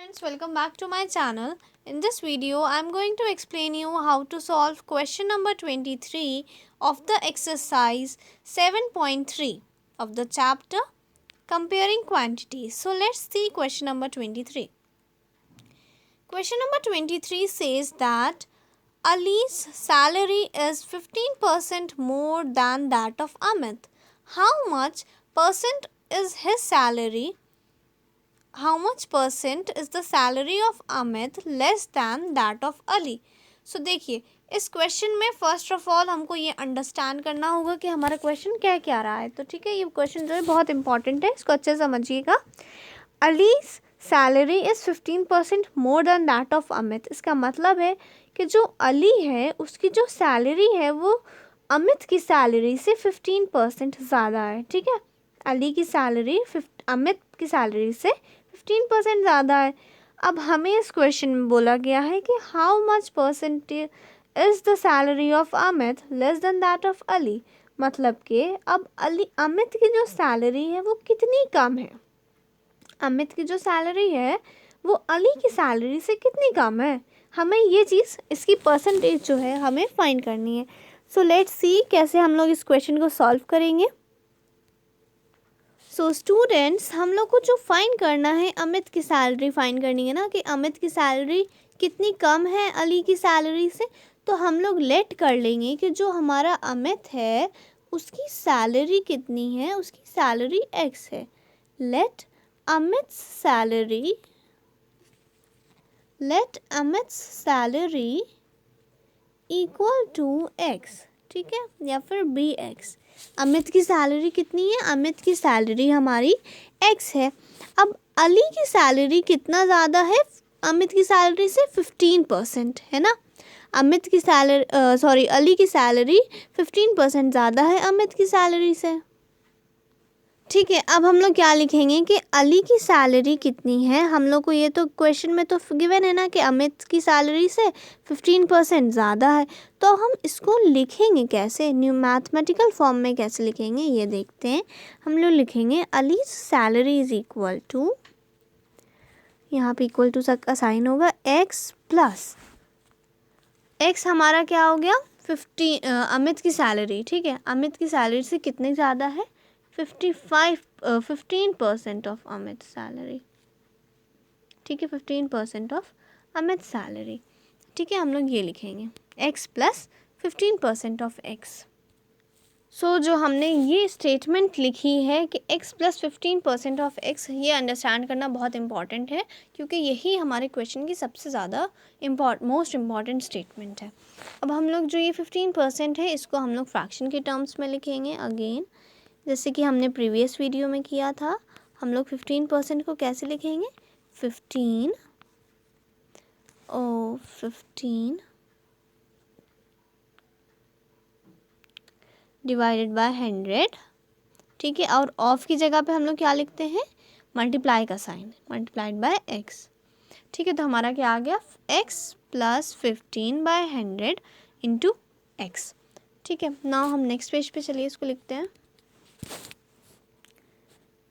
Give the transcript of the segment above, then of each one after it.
Friends, welcome back to my channel. In this video, I am going to explain you how to solve question number 23 of the exercise 7.3 of the chapter Comparing Quantities. So let's see question number 23. Question number 23 says that Ali's salary is 15% more than that of Amit. How much percent is his salary? How much percent is the salary of Amit less than that of Ali? So देखिए इस question में first of all हमको ये understand करना होगा कि हमारा question क्या क्या रहा है. तो ठीक है, ये क्वेश्चन जो है बहुत इंपॉर्टेंट है, इसको अच्छे से समझिएगा. Allies salary is 15% more than that of Amit. इसका मतलब है कि जो अली है उसकी जो सैलरी है वो अमित की सैलरी से 15% ज़्यादा है. ठीक है, अली की सैलरी अमित की सैलरी से 15% ज़्यादा है. अब हमें इस क्वेश्चन में बोला गया है कि how much percent is the salary of Amit less than that of Ali. मतलब कि अब अमित की जो सैलरी है वो कितनी कम है. अमित की जो सैलरी है वो अली की सैलरी से कितनी कम है. हमें ये चीज़, इसकी परसेंटेज जो है हमें फाइंड करनी है. सो लेट्स सी कैसे हम लोग इस क्वेश्चन को सॉल्व करेंगे. सो स्टूडेंट्स, हम लोग को जो फाइंड करना है, अमित की सैलरी फाइंड करनी है ना, कि अमित की सैलरी कितनी कम है अली की सैलरी से. तो हम लोग लेट कर लेंगे कि जो हमारा अमित है उसकी सैलरी कितनी है. उसकी सैलरी एक्स है. Let Amit salary equal to x. ठीक है, या फिर बी एक्स. अमित की सैलरी कितनी है? अमित की सैलरी हमारी एक्स है. अब अली की सैलरी कितना ज़्यादा है अमित की सैलरी से? 15% है ना. अमित की सैलरी अली की सैलरी 15% ज़्यादा है अमित की सैलरी से. ठीक है, अब हम लोग क्या लिखेंगे कि अली की सैलरी कितनी है. हम लोग को ये तो क्वेश्चन में तो गिवन है ना कि अमित की सैलरी से 15% ज़्यादा है. तो हम इसको लिखेंगे कैसे, न्यू मैथमेटिकल फॉर्म में कैसे लिखेंगे ये देखते हैं. हम लोग लिखेंगे Ali salary is equal to, यहाँ पे इक्वल टू का साइन होगा, एक्स प्लस एक्स हमारा क्या हो गया 15 की सैलरी. ठीक है, अमित की सैलरी से कितने ज़्यादा है 15% ऑफ अमित सैलरी. ठीक है, 15% ऑफ अमित सैलरी. ठीक है, हम लोग ये लिखेंगे x प्लस 15% ऑफ x. सो जो हमने ये स्टेटमेंट लिखी है कि x प्लस 15% ऑफ x, ये अंडरस्टैंड करना बहुत इंपॉर्टेंट है क्योंकि यही हमारे क्वेश्चन की सबसे ज़्यादा मोस्ट इम्पॉर्टेंट स्टेटमेंट है. अब हम लोग जो ये 15% है इसको हम लोग फ्रैक्शन के टर्म्स में लिखेंगे अगेन, जैसे कि हमने प्रीवियस वीडियो में किया था. हम लोग 15% को कैसे लिखेंगे, 15 डिवाइडेड बाय 100. ठीक है, और ऑफ की जगह पे हम लोग क्या लिखते हैं, मल्टीप्लाई का साइन, मल्टीप्लाइड बाय एक्स. ठीक है, तो हमारा क्या आ गया, x प्लस 15/100 इंटू एक्स. ठीक है, नाउ हम नेक्स्ट पेज पे चलिए इसको लिखते हैं,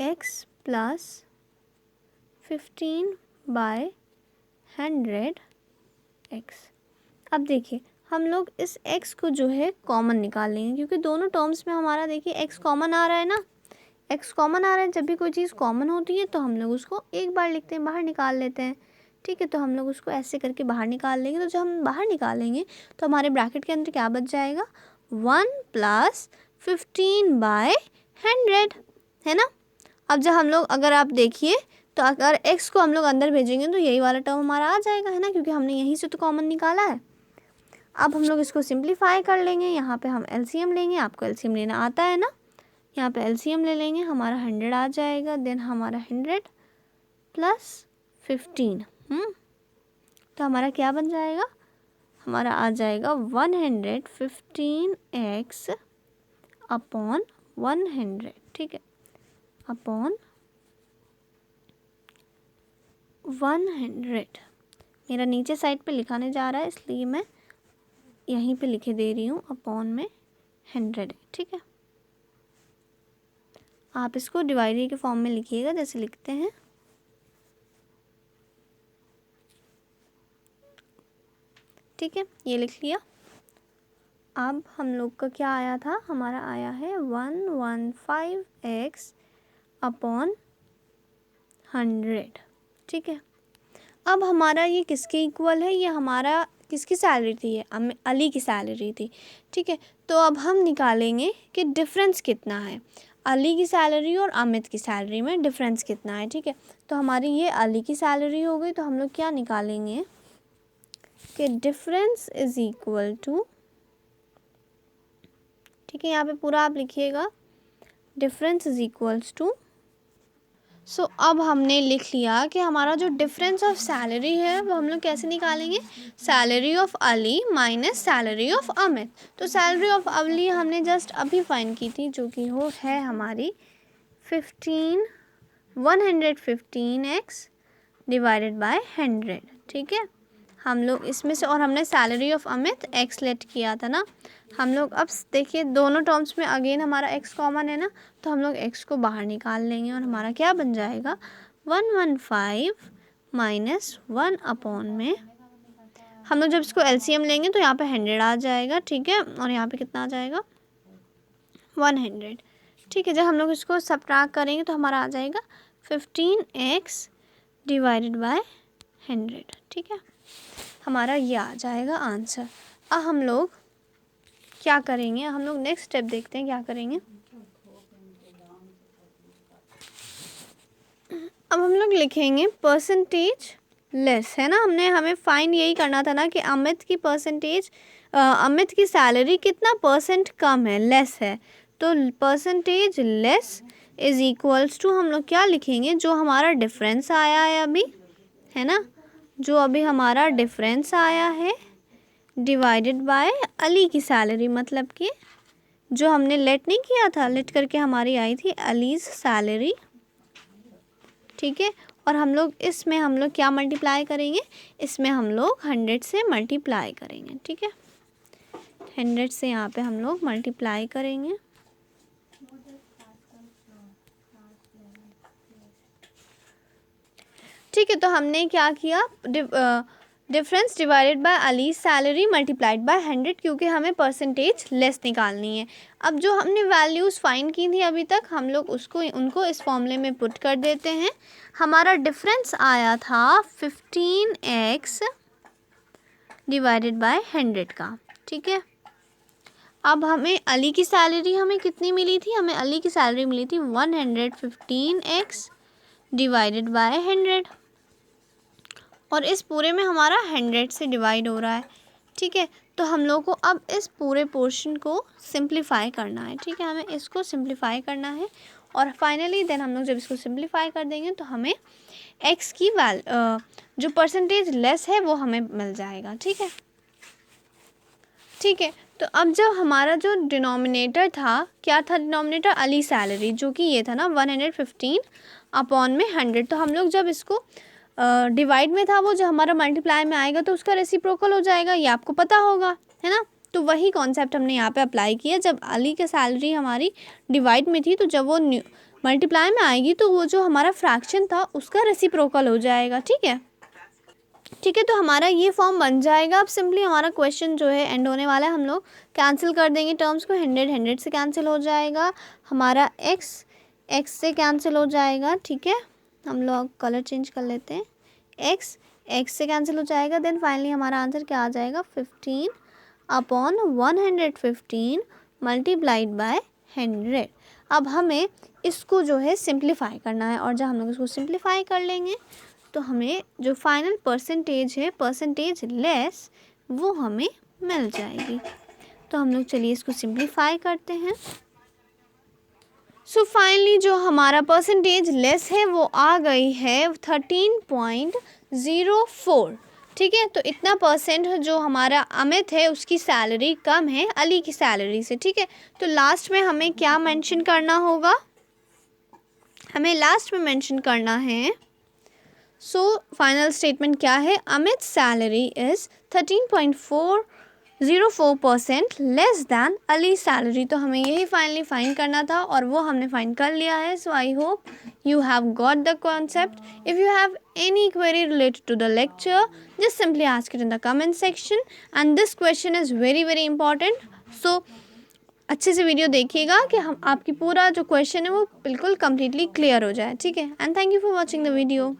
x प्लस 15/100 x. अब देखिए हम लोग इस x को जो है कॉमन निकाल लेंगे क्योंकि दोनों टर्म्स में हमारा देखिए x कॉमन आ रहा है ना. x कॉमन आ रहा है, जब भी कोई चीज़ कॉमन होती है तो हम लोग उसको एक बार लिखते हैं, बाहर निकाल लेते हैं. ठीक है, तो हम लोग उसको ऐसे करके बाहर निकाल लेंगे. तो जब हम बाहर निकालेंगे तो हमारे ब्रैकेट के अंदर क्या बच जाएगा, 1 प्लस 15/100 है ना. अब जब हम लोग, अगर आप देखिए तो अगर x को हम लोग अंदर भेजेंगे तो यही वाला टर्म हमारा आ जाएगा, है ना, क्योंकि हमने यहीं से तो कॉमन निकाला है. अब हम लोग इसको सिंप्लीफाई कर लेंगे. यहाँ पे हम एलसीएम लेंगे, आपको एलसीएम लेना आता है ना. यहाँ पे एलसीएम ले लेंगे, हमारा 100 आ जाएगा. देन हमारा 100 प्लस 15, तो हमारा क्या बन जाएगा, हमारा आ जाएगा 115x अपॉन 100. ठीक है, अपॉन 100. मेरा नीचे साइड पे लिखाने जा रहा है इसलिए मैं यहीं पे लिखे दे रही हूँ, अपॉन में 100. ठीक है, आप इसको डिवाइडेड के फॉर्म में लिखिएगा जैसे लिखते हैं. ठीक है, ये लिख लिया। अब हम लोग का क्या आया था, हमारा आया है 115x अपॉन 100। ठीक है, अब हमारा ये किसके इक्वल है, ये हमारा किसकी सैलरी थी, ये अली की सैलरी थी। ठीक है, तो अब हम निकालेंगे कि डिफरेंस कितना है, अली की सैलरी और अमित की सैलरी में डिफरेंस कितना है। ठीक है, तो हमारी ये अली की सैलरी हो गई, तो हम लोग क्या निकालेंगे कि डिफरेंस इज इक्वल टू, ठीक है, यहाँ पे पूरा आप लिखिएगा, डिफरेंस इज इक्वल्स टू। सो अब हमने लिख लिया कि हमारा जो डिफरेंस ऑफ सैलरी है वो हम लोग कैसे निकालेंगे, salary of Ali minus salary of Amit. तो सैलरी ऑफ अली हमने जस्ट अभी फाइंड की थी, जो कि वो है हमारी 115x डिवाइडेड बाय 100। ठीक है, हम लोग इसमें से, और हमने salary of Amit x let किया था ना, हम लोग अब देखिए दोनों टर्म्स में अगेन हमारा x कॉमन है ना, तो हम लोग x को बाहर निकाल लेंगे और हमारा क्या बन जाएगा, 115 माइनस 1 अपॉन में, हम लोग जब इसको LCM लेंगे तो यहाँ पे 100 आ जाएगा। ठीक है, और यहाँ पे कितना आ जाएगा, 100। ठीक है, जब हम लोग इसको सबट्रैक्ट करेंगे तो हमारा आ जाएगा 15x डिवाइडेड बाय 100। ठीक है, हमारा ये आ जाएगा आंसर। अब हम लोग क्या करेंगे, हम लोग नेक्स्ट स्टेप देखते हैं क्या करेंगे। अब हम लोग लिखेंगे परसेंटेज लेस, है ना, हमें फाइंड यही करना था ना कि अमित की परसेंटेज, अमित की सैलरी कितना परसेंट कम है, लेस है, तो percentage less is equals to, हम लोग क्या लिखेंगे, जो हमारा डिफरेंस आया है अभी, है ना, जो अभी हमारा डिफरेंस आया है डिवाइडेड बाय अली की सैलरी, मतलब कि जो हमने लेट नहीं किया था, लेट करके हमारी आई थी अलीज सैलरी। ठीक है, और हम लोग इसमें हम लोग क्या मल्टीप्लाई करेंगे, इसमें हम लोग 100 से मल्टीप्लाई करेंगे। ठीक है, 100 से यहाँ पे हम लोग मल्टीप्लाई करेंगे। ठीक है, तो हमने क्या किया, difference divided by Ali salary multiplied by 100, क्योंकि हमें परसेंटेज लेस निकालनी है। अब जो हमने वैल्यूज़ फाइंड की थी अभी तक, हम लोग उनको इस फॉर्मूले में पुट कर देते हैं। हमारा डिफरेंस आया था 15x डिवाइडेड बाय 100 का। ठीक है, अब हमें अली की सैलरी हमें कितनी मिली थी, हमें अली की सैलरी मिली थी 115x डिवाइडेड बाय 100, और इस पूरे में हमारा 100 से डिवाइड हो रहा है। ठीक है, तो हम लोग को अब इस पूरे पोर्शन को सिंप्लीफाई करना है। ठीक है, हमें इसको सिंप्लीफाई करना है, और फाइनली देन हम लोग जब इसको सिंप्लीफाई कर देंगे तो हमें x की जो परसेंटेज लेस है वो हमें मिल जाएगा। ठीक है, ठीक है, तो अब जब हमारा जो डिनोमिनेटर था, क्या था डिनोमिनेटर, अली सैलरी, जो कि ये था ना 115 अपॉन में 100, तो हम लोग जब इसको डिवाइड में था वो, जो हमारा मल्टीप्लाई में आएगा तो उसका रेसिप्रोकल हो जाएगा, ये आपको पता होगा, है ना। तो वही कॉन्सेप्ट हमने यहाँ पे अप्लाई किया, जब अली की सैलरी हमारी डिवाइड में थी तो जब वो मल्टीप्लाई में आएगी तो वो जो हमारा फ्रैक्शन था उसका रेसिप्रोकल हो जाएगा। ठीक है, ठीक है, तो हमारा ये फॉर्म बन जाएगा। अब सिंपली हमारा क्वेश्चन जो है एंड होने वाला है, हम लोग कैंसिल कर देंगे टर्म्स को, 100 से कैंसिल हो जाएगा, हमारा x से कैंसिल हो जाएगा। ठीक है, हम लोग कलर चेंज कर लेते हैं, x से कैंसिल हो जाएगा, देन फाइनली हमारा आंसर क्या आ जाएगा, 15 अपॉन 115 मल्टीप्लाइड बाय 100। अब हमें इसको जो है सिंप्लीफाई करना है, और जब हम लोग इसको सिंप्लीफाई कर लेंगे तो हमें जो फाइनल परसेंटेज है, परसेंटेज लेस, वो हमें मिल जाएगी। तो हम लोग चलिए इसको सिंप्लीफाई करते हैं। सो फाइनली जो हमारा परसेंटेज लेस है वो आ गई है 13.04। ठीक है, तो इतना परसेंट जो हमारा अमित है उसकी सैलरी कम है अली की सैलरी से। ठीक है, तो लास्ट में हमें क्या मेंशन करना होगा, हमें लास्ट में मेंशन करना है, सो फाइनल स्टेटमेंट क्या है, Amit salary is 13.4 0.04% less than Ali salary. तो हमें यही फाइनली फाइंड करना था और वो हमने फाइंड कर लिया है। So I hope you have got the concept. If you have any query related to the lecture, just simply ask it in the comment section, and this question is very important. So अच्छे से video देखिएगा कि हम आपकी पूरा जो question है वो बिल्कुल कम्प्लीटली क्लियर हो जाए, ठीक है। And thank you for watching the video.